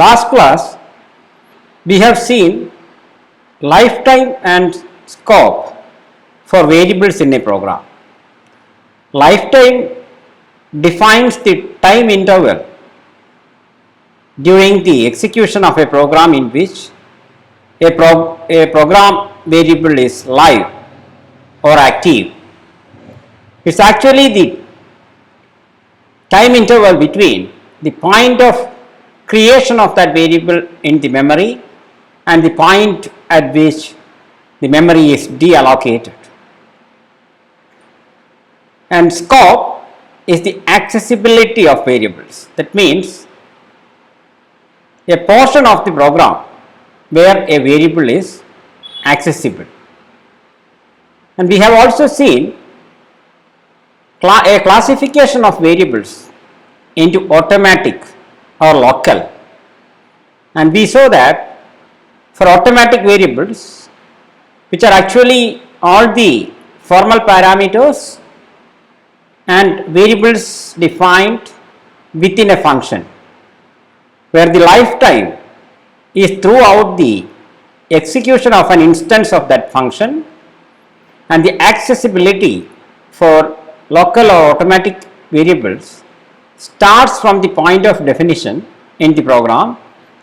Last class we have seen lifetime and scope for variables in a program. Lifetime defines the time interval during the execution of a program in which a program variable is live or active. It is actually the time interval between the point of creation of that variable in the memory and the point at which the memory is deallocated. And scope is the accessibility of variables. That means a portion of the program where a variable is accessible. And we have also seen a classification of variables into automatic or local, and we saw that for automatic variables, which are actually all the formal parameters and variables defined within a function, where the lifetime is throughout the execution of an instance of that function, and the accessibility for local or automatic variables starts from the point of definition in the program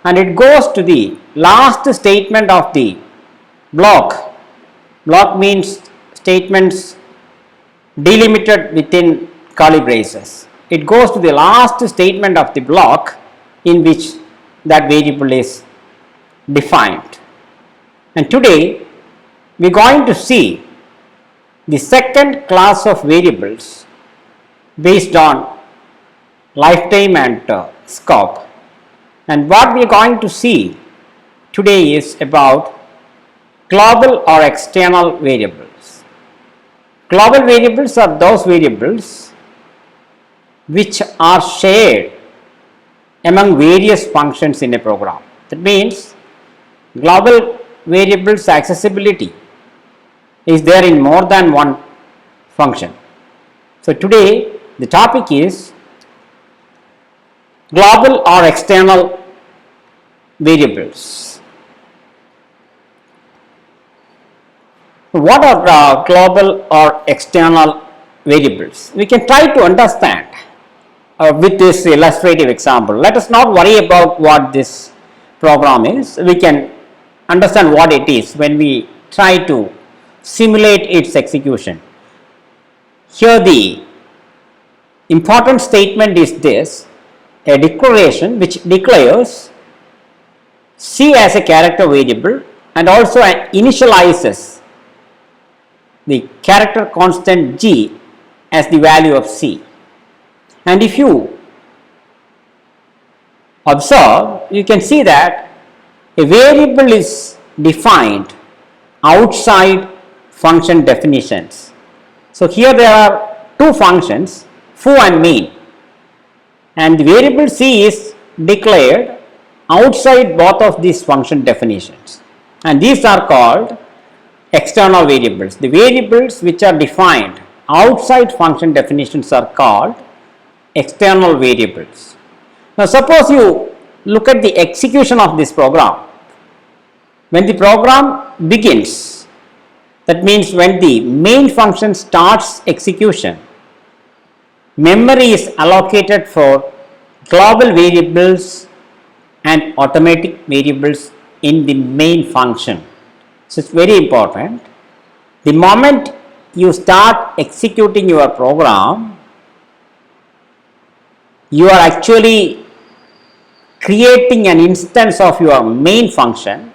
and it goes to the last statement of the block. Block means statements delimited within curly braces. It goes to the last statement of the block in which that variable is defined. And today we are going to see the second class of variables based on lifetime and scope. And what we are going to see today is about global or external variables. Global variables are those variables which are shared among various functions in a program. That means global variables accessibility is there in more than one function. So today the topic is global or external variables. What are global or external variables? We can try to understand with this illustrative example. Let us not worry about what this program is. We can understand what it is when we try to simulate its execution. Here the important statement is this: a declaration which declares C as a character variable and also initializes the character constant G as the value of C. And if you observe, you can see that a variable is defined outside function definitions. So here there are two functions, foo and mean, and the variable C is declared outside both of these function definitions, and these are called external variables. The variables which are defined outside function definitions are called external variables. Now suppose you look at the execution of this program. When the program begins, that means when the main function starts execution, memory is allocated for global variables and automatic variables in the main function. So it's very important. The moment you start executing your program, you are actually creating an instance of your main function,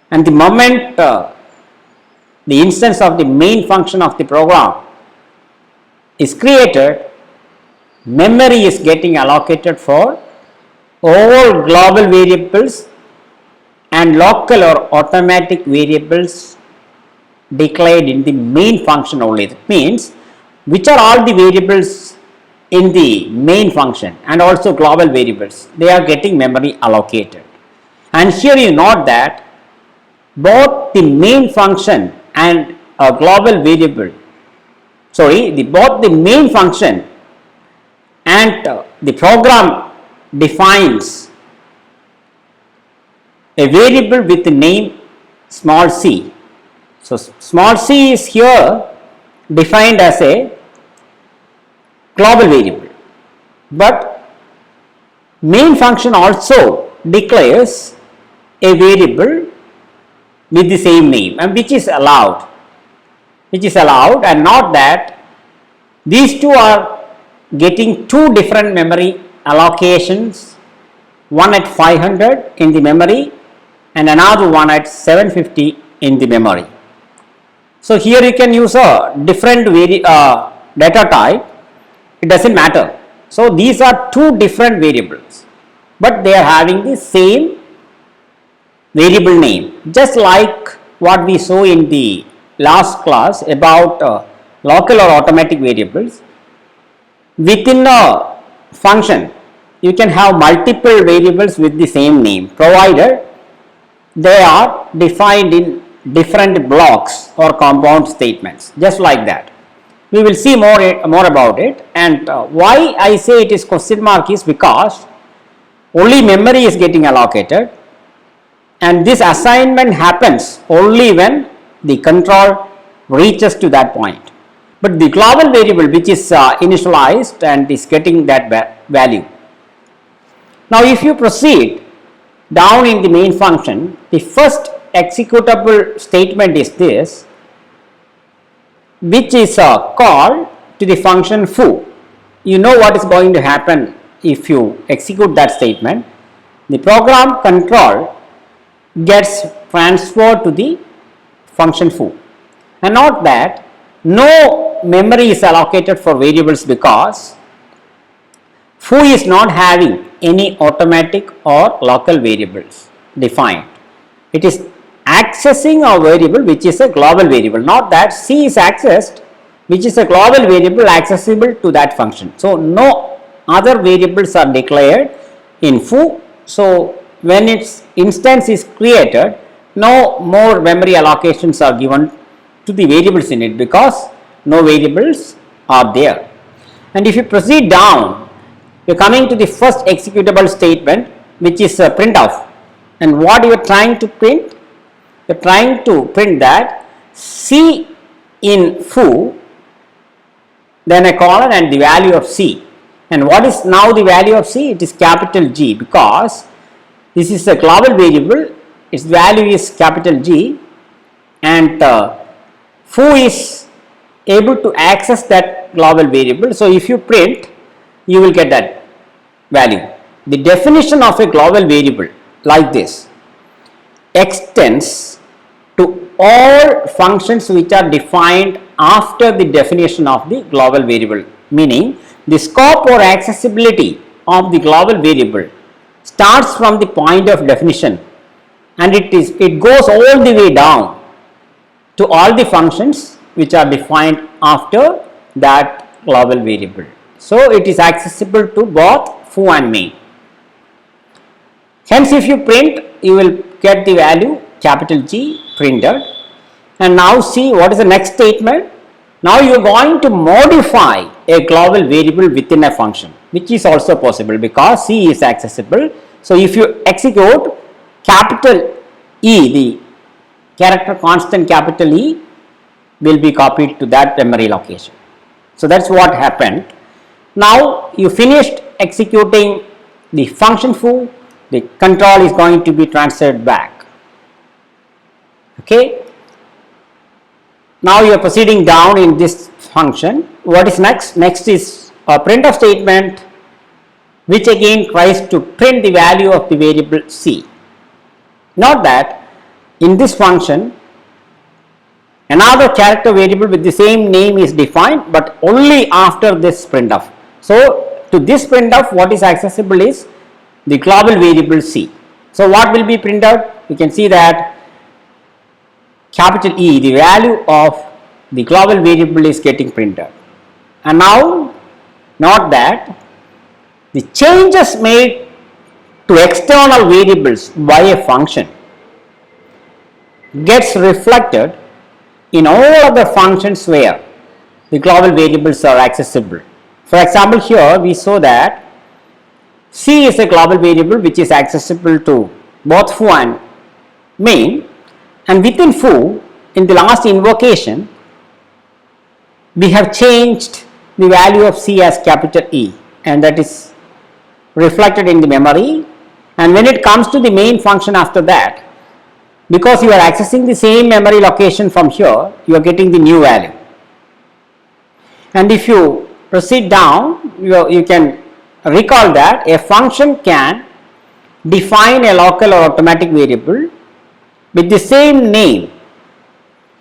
and the moment the instance of the main function of the program is created, memory is getting allocated for all global variables and local or automatic variables declared in the main function only. That means which are all the variables in the main function and also global variables, they are getting memory allocated. And here you note that both the main function and a global variable, both the main function and the program defines a variable with the name small c. So, small c is here defined as a global variable, but main function also declares a variable with the same name, and which is allowed, and not that these two are getting two different memory allocations, one at 500 in the memory and another one at 750 in the memory. So, here you can use a different data type, it does not matter. So, these are two different variables, but they are having the same variable name, just like what we saw in the last class about local or automatic variables. Within a function, you can have multiple variables with the same name, provided they are defined in different blocks or compound statements, just like that. We will see more about it, and why I say it is question mark is because only memory is getting allocated, and this assignment happens only when the control reaches to that point. But the global variable which is initialized and is getting that value. Now, if you proceed down in the main function, the first executable statement is this, which is called to the function foo. You know what is going to happen if you execute that statement. The program control gets transferred to the function foo, and not that no memory is allocated for variables because foo is not having any automatic or local variables defined. It is accessing a variable which is a global variable, not that c is accessed which is a global variable accessible to that function. So, no other variables are declared in foo. So, when its instance is created, no more memory allocations are given to the variables in it because no variables are there. And if you proceed down, you are coming to the first executable statement, which is printf, and what you are trying to print? You are trying to print that c in foo, then a colon and the value of c. And what is now the value of c? It is capital G, because this is a global variable, its value is capital G, and foo is able to access that global variable. So, if you print, you will get that value. The definition of a global variable like this extends to all functions which are defined after the definition of the global variable, meaning the scope or accessibility of the global variable starts from the point of definition, and it goes all the way down to all the functions which are defined after that global variable. So, it is accessible to both foo and main. Hence, if you print, you will get the value capital G printed. And now see what is the next statement. Now, you are going to modify a global variable within a function, which is also possible because C is accessible. So, if you execute, capital E, the character constant capital E will be copied to that memory location. So, that is what happened. Now, you finished executing the function foo, the control is going to be transferred back. Okay. Now, you are proceeding down in this function. What is next? Next is a printf statement, which again tries to print the value of the variable C. Note that in this function, another character variable with the same name is defined, but only after this printf. So, to this printf, what is accessible is the global variable C. So, what will be printed? You can see that capital E, the value of the global variable is getting printed. And now, note that the changes made to external variables by a function gets reflected in all other functions where the global variables are accessible. For example, here we saw that C is a global variable which is accessible to both foo and main, and within foo, in the last invocation, we have changed the value of C as capital E, and that is reflected in the memory. And when it comes to the main function after that, because you are accessing the same memory location from here, you are getting the new value. And if you proceed down, you can recall that a function can define a local or automatic variable with the same name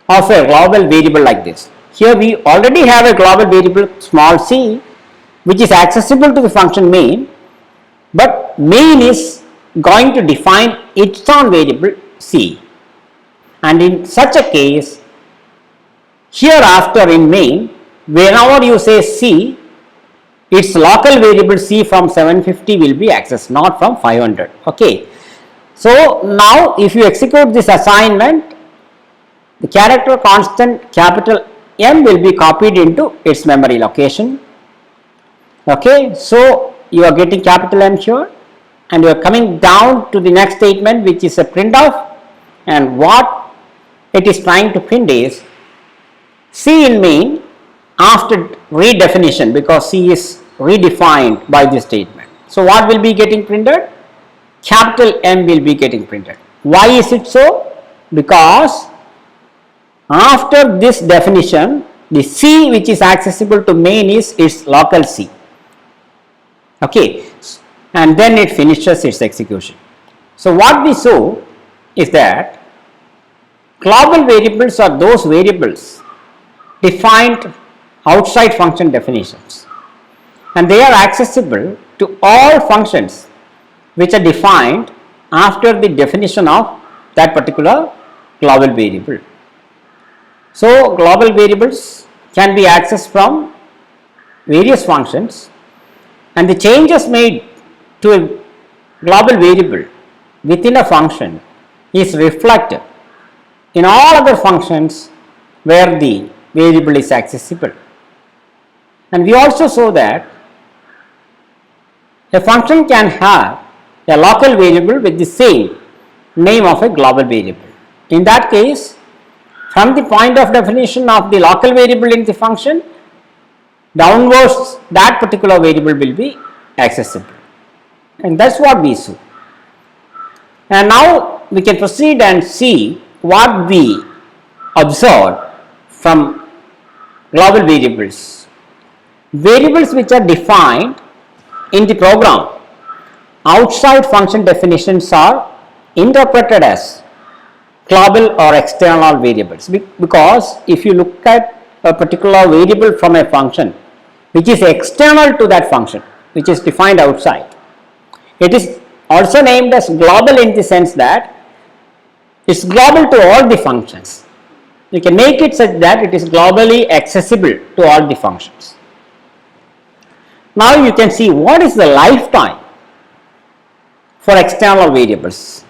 of a global variable like this. Here we already have a global variable small c which is accessible to the function main, but main is going to define its own variable c, and in such a case hereafter in main, whenever you say c, its local variable c from 750 will be accessed, not from 500. Okay. So now if you execute this assignment, the character constant capital M will be copied into its memory location. Okay. So you are getting capital M here, and you are coming down to the next statement, which is a printf, and what it is trying to print is C in main after redefinition, because C is redefined by this statement. So what will be getting printed? Capital M will be getting printed. Why is it so? Because after this definition, the C which is accessible to main is its local C. Okay, and then it finishes its execution. So what we saw is that global variables are those variables defined outside function definitions, and they are accessible to all functions which are defined after the definition of that particular global variable. So global variables can be accessed from various functions, and the changes made to a global variable within a function is reflected in all other functions where the variable is accessible. And we also saw that a function can have a local variable with the same name of a global variable. In that case, from the point of definition of the local variable in the function, downwards that particular variable will be accessible, and that is what we saw. And now we can proceed and see what we observed from global variables. Variables which are defined in the program outside function definitions are interpreted as global or external variables, because if you look at a particular variable from a function which is external to that function which is defined outside, it is also named as global in the sense that it is global to all the functions. You can make it such that it is globally accessible to all the functions. Now you can see what is the lifetime for external variables.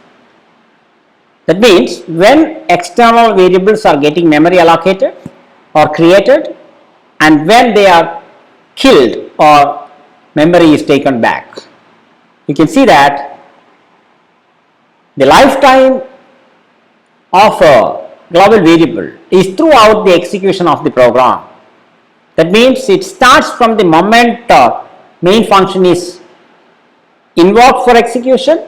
That means when external variables are getting memory allocated or created, and when they are killed or memory is taken back. You can see that the lifetime of a global variable is throughout the execution of the program. That means it starts from the moment main function is invoked for execution,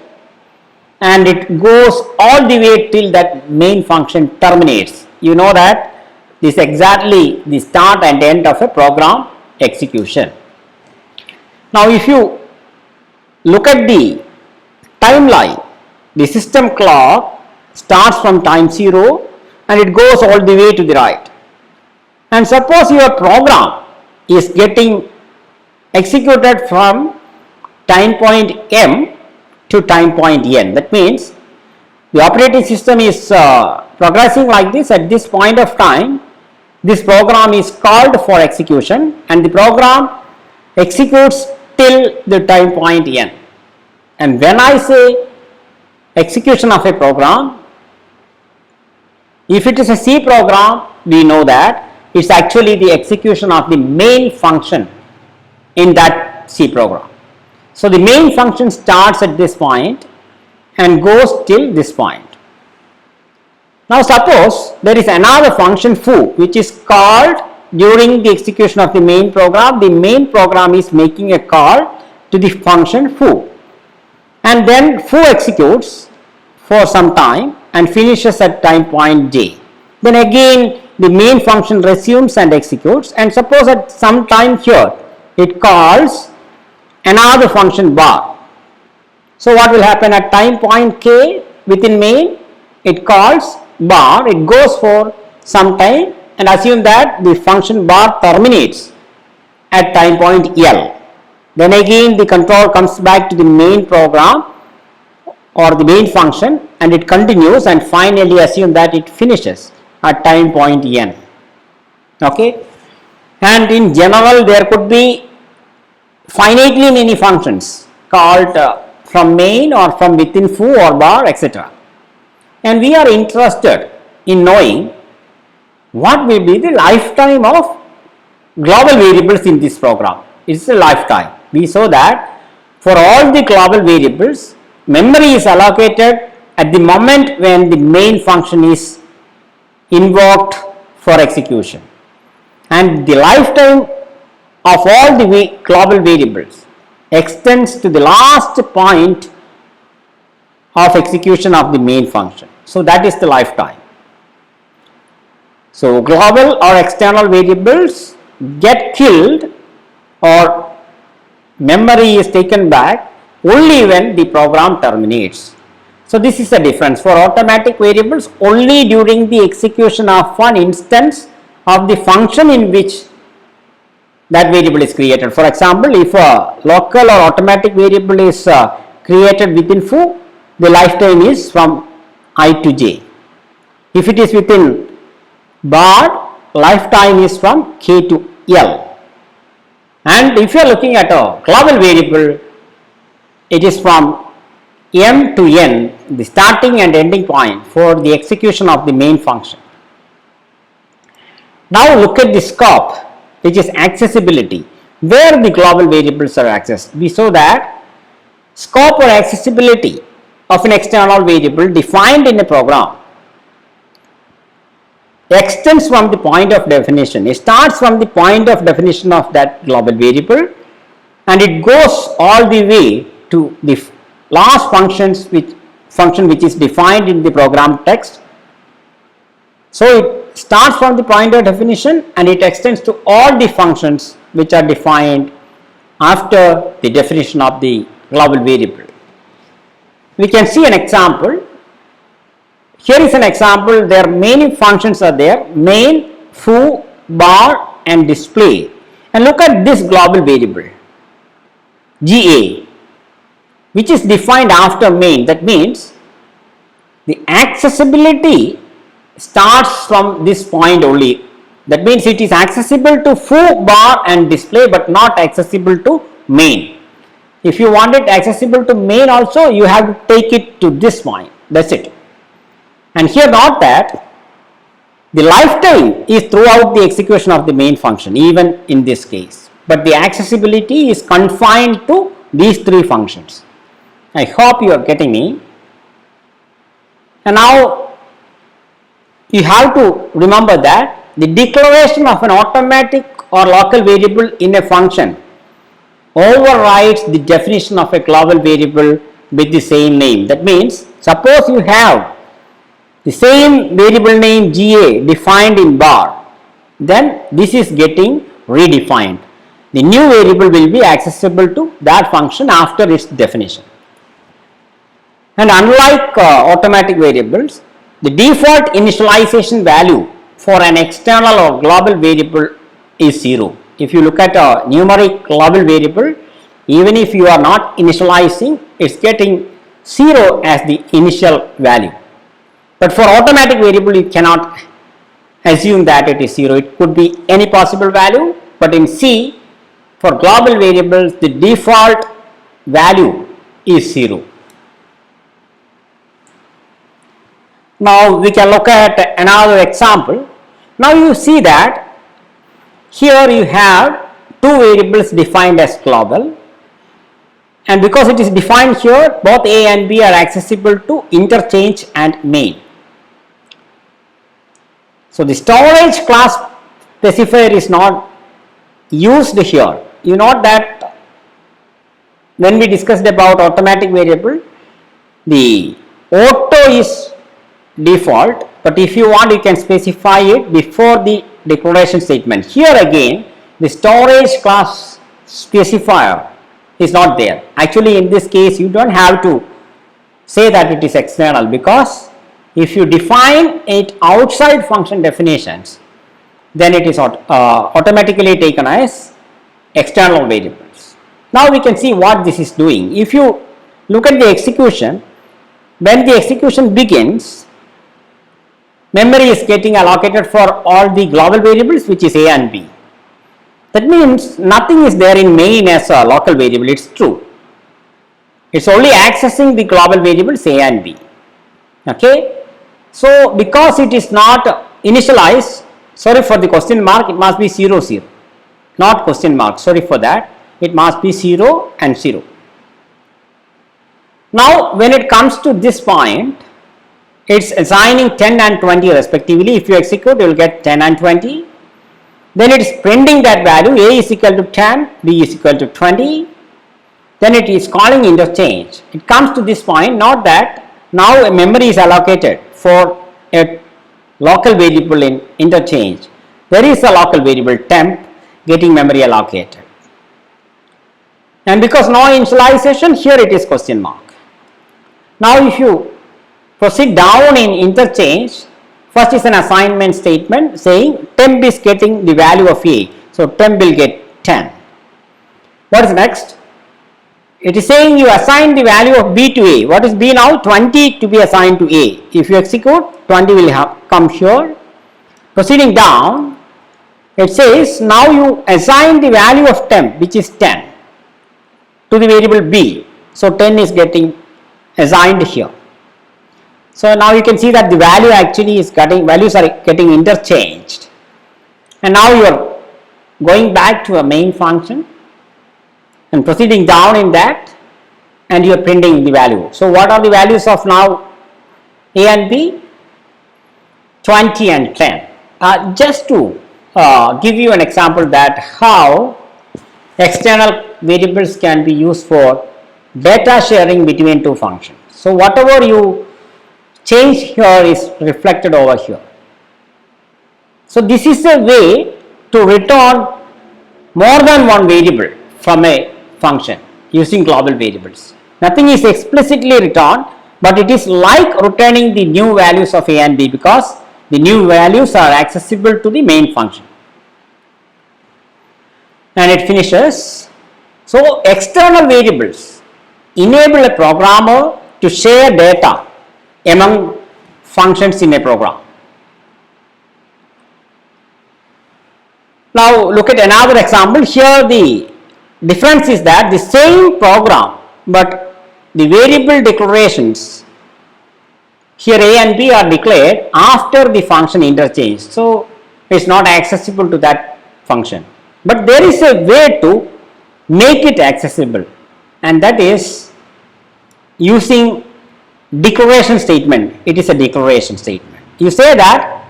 and it goes all the way till that main function terminates. You know that this is exactly the start and end of a program execution. Now if you look at the timeline, the system clock starts from time 0 and it goes all the way to the right. And suppose your program is getting executed from time point M to time point N. That means the operating system is progressing like this. At this point of time, this program is called for execution, and the program executes till the time point N. And when I say execution of a program, if it is a C program, we know that it is actually the execution of the main function in that C program. So the main function starts at this point and goes till this point. Now suppose there is another function foo which is called during the execution of the main program. The main program is making a call to the function foo, and then foo executes for some time and finishes at time point j. Then again the main function resumes and executes, and suppose at some time here it calls another function bar. So what will happen at time point k within main? It calls bar, it goes for some time, and assume that the function bar terminates at time point L. Then again the control comes back to the main program or the main function, and it continues, and finally assume that it finishes at time point N. Okay, and in general there could be finitely many functions called from main or from within foo or bar, etc. And we are interested in knowing what will be the lifetime of global variables in this program. It's a lifetime. We saw that for all the global variables, memory is allocated at the moment when the main function is invoked for execution, and the lifetime of all the global variables extends to the last point of execution of the main function. So that is the lifetime. So global or external variables get killed or memory is taken back only when the program terminates. So this is the difference. For automatic variables, only during the execution of one instance of the function in which that variable is created. For example, if a local or automatic variable is created within foo, the lifetime is from I to j. If it is within bar, lifetime is from k to L. And if you are looking at a global variable, it is from m to n, the starting and ending point for the execution of the main function. Now look at the scope, which is accessibility, where the global variables are accessed. We saw that scope or accessibility of an external variable defined in a program extends from the point of definition. It starts from the point of definition of that global variable, and it goes all the way to the last function which is defined in the program text. So it starts from the point of definition and it extends to all the functions which are defined after the definition of the global variable. We can see an example. Here is an example. There are many functions are there: main, foo, bar and display. And look at this global variable GA, which is defined after main. That means the accessibility starts from this point only. That means it is accessible to foo, bar and display, but not accessible to main. If you want it accessible to main also, you have to take it to this point. That's it. And here not that, the lifetime is throughout the execution of the main function, even in this case, but the accessibility is confined to these three functions. I hope you are getting me. And now you have to remember that the declaration of an automatic or local variable in a function overrides the definition of a global variable with the same name. That means, suppose you have the same variable name GA defined in bar, then this is getting redefined. The new variable will be accessible to that function after its definition. And unlike automatic variables, the default initialization value for an external or global variable is 0. If you look at a numeric global variable, even if you are not initializing, it's getting 0 as the initial value. But for automatic variable, you cannot assume that it is 0. It could be any possible value, but in C, for global variables, the default value is 0. Now we can look at another example. Now you see that here you have two variables defined as global, and because it is defined here, both A and B are accessible to interchange and main. So the storage class specifier is not used here. You know that when we discussed about automatic variable, the auto is default, but if you want you can specify it before the declaration statement. Here again the storage class specifier is not there. Actually in this case you don't have to say that it is external, because if you define it outside function definitions, then it is automatically taken as external variables. Now we can see what this is doing. If you look at the execution, when the execution begins, memory is getting allocated for all the global variables, which is a and b. That means nothing is there in main as a local variable. It's true. It's only accessing the global variables a and b. Okay. So because it is not initialized, sorry for the question mark, it must be 0 0, not question mark. Sorry for that. It must be 0 and 0. Now when it comes to this point, it's assigning 10 and 20 respectively. If you execute, you will get 10 and 20. Then it is printing that value, a is equal to 10, b is equal to 20. Then it is calling interchange. It comes to this point, not that now a memory is allocated for a local variable in interchange. There is a local variable temp getting memory allocated. And because no initialization, here it is question mark. Now if you proceed down in interchange, first is an assignment statement saying temp is getting the value of a. So temp will get 10. What is next? It is saying you assign the value of b to a. What is b now? 20 to be assigned to a. If you execute, 20 will come here. Proceeding down, it says now you assign the value of temp, which is 10, to the variable b. So 10 is getting assigned here. So now you can see that the value actually is values are getting interchanged. And now you are going back to a main function and proceeding down in that, and you are printing the value. So what are the values of now a and b? 20 and 10. Just to give you an example that how external variables can be used for data sharing between two functions. So whatever you change here is reflected over here. So this is a way to return more than one variable from a function using global variables. Nothing is explicitly returned, but it is like returning the new values of a and b, because the new values are accessible to the main function. And it finishes. So external variables enable a programmer to share data among functions in a program. Now look at another example. Here the difference is that the same program, but the variable declarations here a and b are declared after the function interchange. So it is not accessible to that function, but there is a way to make it accessible, and that is using declaration statement. It is a declaration statement. You say that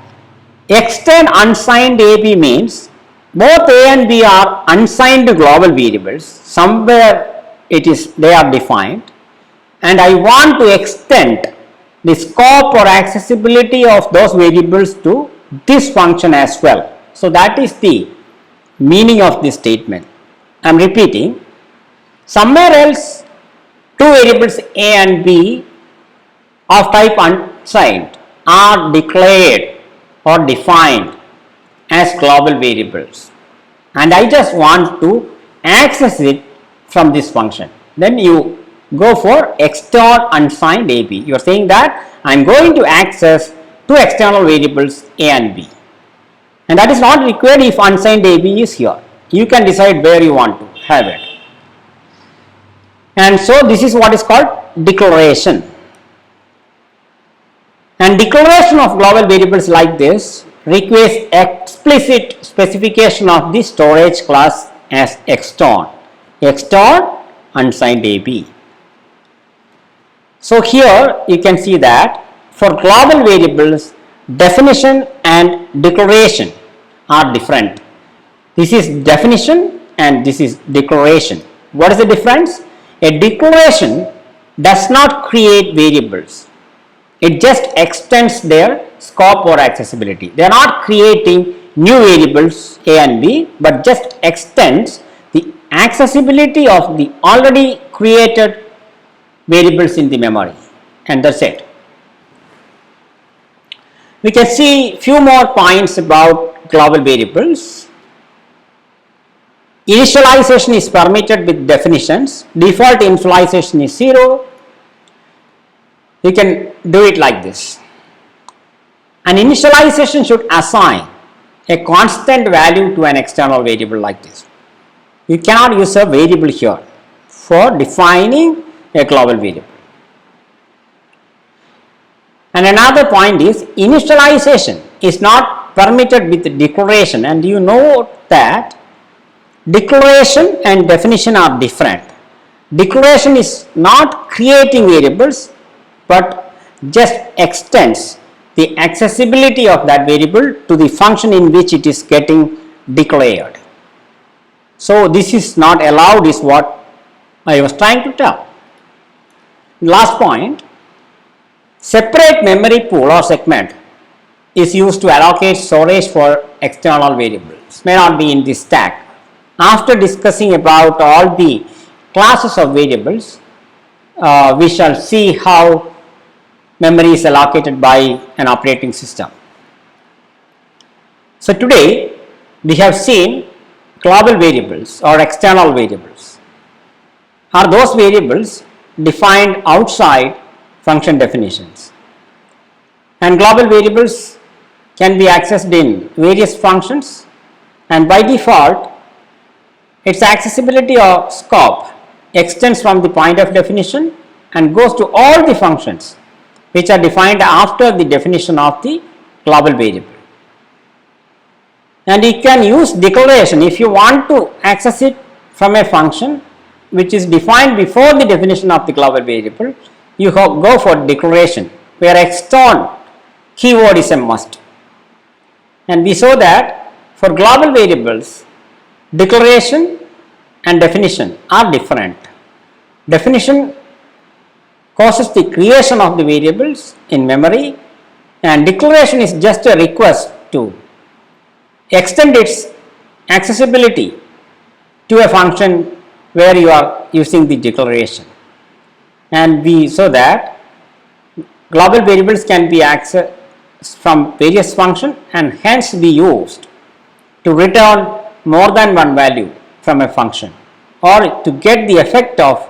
extend unsigned AB means both a and b are unsigned global variables. Somewhere they are defined, and I want to extend the scope or accessibility of those variables to this function as well. So that is the meaning of this statement. I am repeating. Somewhere else two variables a and b of type unsigned are declared or defined as global variables, and I just want to access it from this function. Then you go for external unsigned AB. You are saying that I am going to access two external variables a and b, and that is not required if unsigned AB is here. You can decide where you want to have it. And so this is what is called declaration. And declaration of global variables like this requires explicit specification of the storage class as extern unsigned AB. So here you can see that for global variables definition and declaration are different. This is definition and this is declaration. What is the difference? A declaration does not create variables. It just extends their scope or accessibility. They are not creating new variables A and B, but just extends the accessibility of the already created variables in the memory, and that's it. We can see few more points about global variables. Initialization is permitted with definitions. Default initialization is 0. You can do it like this. An initialization should assign a constant value to an external variable like this. You cannot use a variable here for defining a global variable. And another point is initialization is not permitted with declaration, and you know that declaration and definition are different. Declaration is not creating variables but just extends the accessibility of that variable to the function in which it is getting declared. So this is not allowed is what I was trying to tell. Last point, separate memory pool or segment is used to allocate storage for external variables. May not be in this stack. After discussing about all the classes of variables, we shall see how memory is allocated by an operating system. So today we have seen global variables or external variables are those variables defined outside function definitions, and global variables can be accessed in various functions, and by default its accessibility or scope extends from the point of definition and goes to all the functions which are defined after the definition of the global variable. And you can use declaration if you want to access it from a function which is defined before the definition of the global variable. You go for declaration where extern keyword is a must. And we saw that for global variables, declaration and definition are different. Definition causes the creation of the variables in memory, and declaration is just a request to extend its accessibility to a function where you are using the declaration. And we saw that global variables can be accessed from various functions and hence be used to return more than one value from a function, or to get the effect of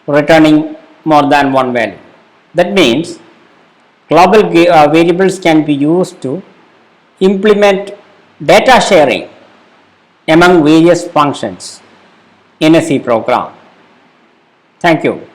returning more than one value. That means global variables can be used to implement data sharing among various functions in a C program. Thank you.